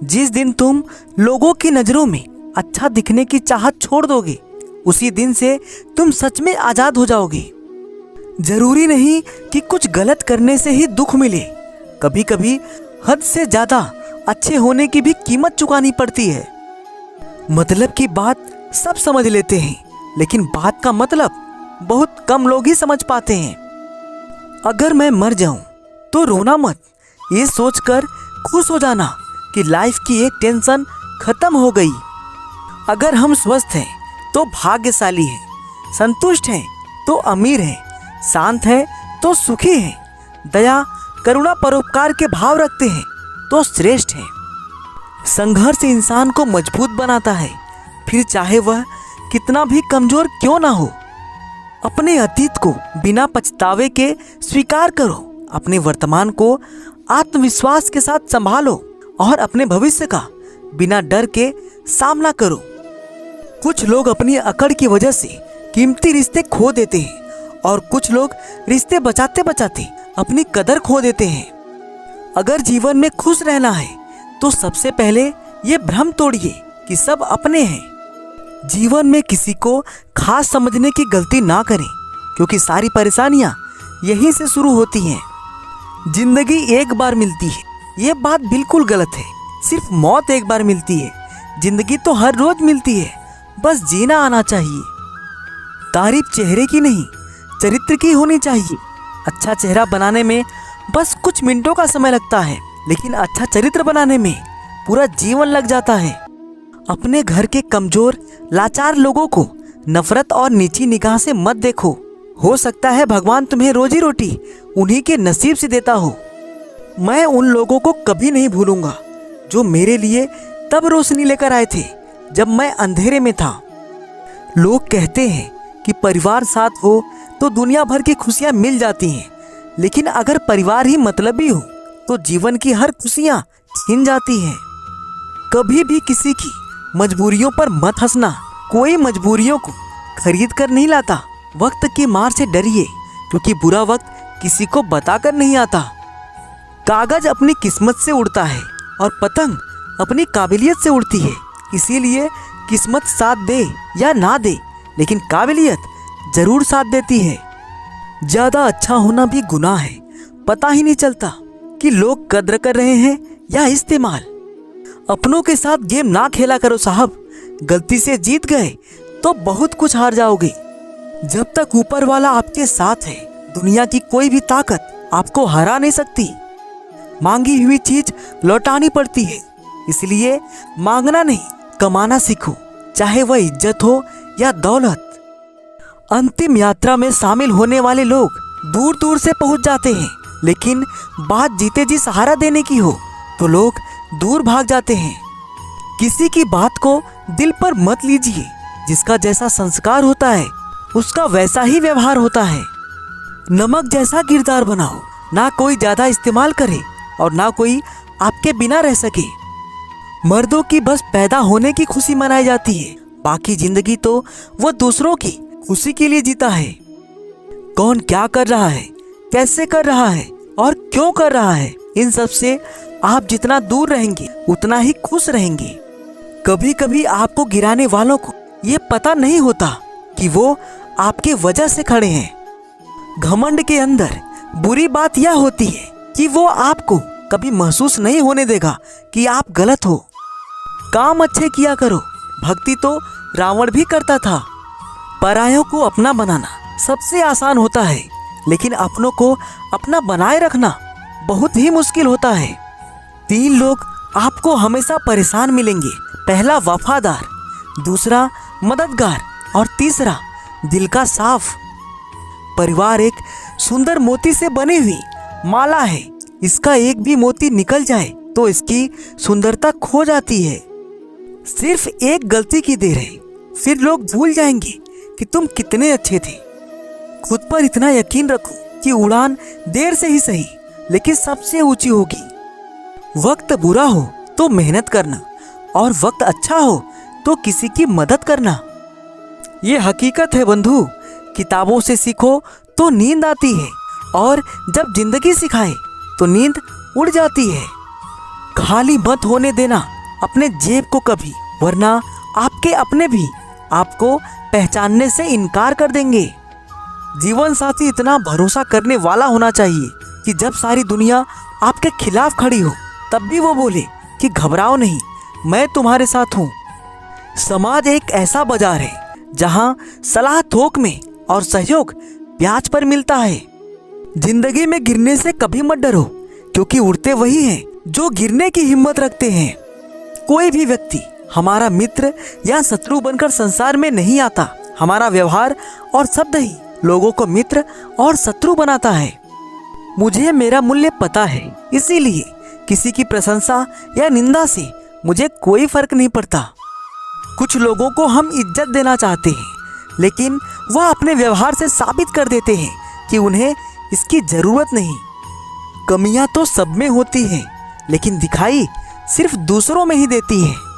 जिस दिन तुम लोगों की नजरों में अच्छा दिखने की चाहत छोड़ दोगे, उसी दिन से तुम सच में आजाद हो जाओगे। जरूरी नहीं कि कुछ गलत करने से ही दुख मिले। कभी कभी हद से ज्यादा अच्छे होने की भी कीमत चुकानी पड़ती है। मतलब की बात सब समझ लेते हैं, लेकिन बात का मतलब बहुत कम लोग ही समझ पाते हैं। अगर मैं मर जाऊं तो रोना मत, ये सोचकर खुश हो जाना कि लाइफ की एक टेंशन खत्म हो गई। अगर हम स्वस्थ हैं तो भाग्यशाली हैं, संतुष्ट हैं तो अमीर हैं, शांत हैं तो सुखी हैं, दया करुणा परोपकार के भाव रखते हैं तो श्रेष्ठ हैं। संघर्ष इंसान को मजबूत बनाता है, फिर चाहे वह कितना भी कमजोर क्यों ना हो। अपने अतीत को बिना पछतावे के स्वीकार करो, अपने वर्तमान को आत्मविश्वास के साथ संभालो और अपने भविष्य का बिना डर के सामना करो। कुछ लोग अपनी अकड़ की वजह से कीमती रिश्ते खो देते हैं और कुछ लोग रिश्ते बचाते बचाते अपनी कदर खो देते हैं। अगर जीवन में खुश रहना है तो सबसे पहले ये भ्रम तोड़िए कि सब अपने हैं। जीवन में किसी को खास समझने की गलती ना करें, क्योंकि सारी परेशानियां यहीं से शुरू होती हैं। जिंदगी एक बार मिलती है, ये बात बिल्कुल गलत है। सिर्फ मौत एक बार मिलती है, जिंदगी तो हर रोज मिलती है, बस जीना आना चाहिए। तारीफ चेहरे की नहीं, चरित्र की होनी चाहिए। अच्छा चेहरा बनाने में बस कुछ मिनटों का समय लगता है, लेकिन अच्छा चरित्र बनाने में पूरा जीवन लग जाता है। अपने घर के कमजोर लाचार लोगों को नफरत और नीची निगाह से मत देखो। हो सकता है भगवान तुम्हें रोजी रोटी उन्हीं के नसीब से देता हो। मैं उन लोगों को कभी नहीं भूलूंगा जो मेरे लिए तब रोशनी लेकर आए थे जब मैं अंधेरे में था। लोग कहते हैं कि परिवार साथ हो तो दुनिया भर की खुशियां मिल जाती हैं, लेकिन अगर परिवार ही मतलबी हो तो जीवन की हर खुशियां छीन जाती हैं। कभी भी किसी की मजबूरियों पर मत हंसना, कोई मजबूरियों को खरीद कर नहीं लाता। वक्त की मार से डरिए, क्योंकि बुरा वक्त किसी को बताकर नहीं आता। कागज अपनी किस्मत से उड़ता है और पतंग अपनी काबिलियत से उड़ती है। इसीलिए किस्मत साथ दे या ना दे, लेकिन काबिलियत जरूर साथ देती है। ज्यादा अच्छा होना भी गुनाह है, पता ही नहीं चलता कि लोग कद्र कर रहे हैं या इस्तेमाल। अपनों के साथ गेम ना खेला करो साहब, गलती से जीत गए तो बहुत कुछ हार जाओगे। जब तक ऊपर वाला आपके साथ है, दुनिया की कोई भी ताकत आपको हरा नहीं सकती। मांगी हुई चीज लौटानी पड़ती है, इसलिए मांगना नहीं कमाना सीखो, चाहे वह इज्जत हो या दौलत। अंतिम यात्रा में शामिल होने वाले लोग दूर दूर से पहुंच जाते हैं, लेकिन बात जीते जी सहारा देने की हो तो लोग दूर भाग जाते हैं। किसी की बात को दिल पर मत लीजिए, जिसका जैसा संस्कार होता है उसका वैसा ही व्यवहार होता है। नमक जैसा किरदार बनाओ, ना कोई ज्यादा इस्तेमाल करे और ना कोई आपके बिना रह सके। मर्दों की बस पैदा होने की खुशी मनाई जाती है, बाकी जिंदगी तो वो दूसरों की खुशी के लिए जीता है। कौन क्या कर रहा है, कैसे कर रहा है और क्यों कर रहा है, इन सब से आप जितना दूर रहेंगे उतना ही खुश रहेंगे। कभी कभी आपको गिराने वालों को ये पता नहीं होता कि वो आपके वजह से खड़े हैं। घमंड के अंदर बुरी बात यह होती है कि वो आपको कभी महसूस नहीं होने देगा कि आप गलत हो। काम अच्छे किया करो, भक्ति तो रावण भी करता था। परायों को अपना बनाना सबसे आसान होता है, लेकिन अपनों को अपना बनाए रखना बहुत ही मुश्किल होता है। 3 लोग आपको हमेशा परेशान मिलेंगे, पहला वफादार, दूसरा मददगार और तीसरा दिल का साफ। परिवार एक सुंदर मोती से बनी हुई माला है, इसका एक भी मोती निकल जाए तो इसकी सुंदरता खो जाती है। सिर्फ एक गलती की देर है, फिर लोग भूल जाएंगे कि तुम कितने अच्छे थे। खुद पर इतना यकीन रखो कि उड़ान देर से ही सही, लेकिन सबसे ऊंची होगी। वक्त बुरा हो तो मेहनत करना और वक्त अच्छा हो तो किसी की मदद करना। ये हकीकत है बंधु, किताबों से सीखो तो नींद आती है और जब जिंदगी सिखाए तो नींद उड़ जाती है। खाली मत होने देना अपने जेब को कभी, वरना आपके अपने भी आपको पहचानने से इनकार कर देंगे। जीवन साथी इतना भरोसा करने वाला होना चाहिए कि जब सारी दुनिया आपके खिलाफ खड़ी हो तब भी वो बोले कि घबराओ नहीं, मैं तुम्हारे साथ हूँ। समाज एक ऐसा बाजार है जहाँ सलाह थोक में और सहयोग ब्याज पर मिलता है। जिंदगी में गिरने से कभी मत डरो, क्योंकि उड़ते वही हैं जो गिरने की हिम्मत रखते हैं। कोई भी व्यक्ति हमारा मित्र या शत्रु बनकर संसार में नहीं आता। हमारा व्यवहार और शब्द ही लोगों को मित्र और शत्रु बनाता है। मुझे मेरा मूल्य पता है, इसीलिए किसी की प्रशंसा या निंदा से मुझे कोई फर्क नहीं पड़ता। कुछ लोगों को हम इज्जत देना चाहते हैं, लेकिन वह अपने व्यवहार से साबित कर देते हैं कि उन्हें इसकी जरूरत नहीं। कमियां तो सब में होती हैं, लेकिन दिखाई सिर्फ दूसरों में ही देती हैं।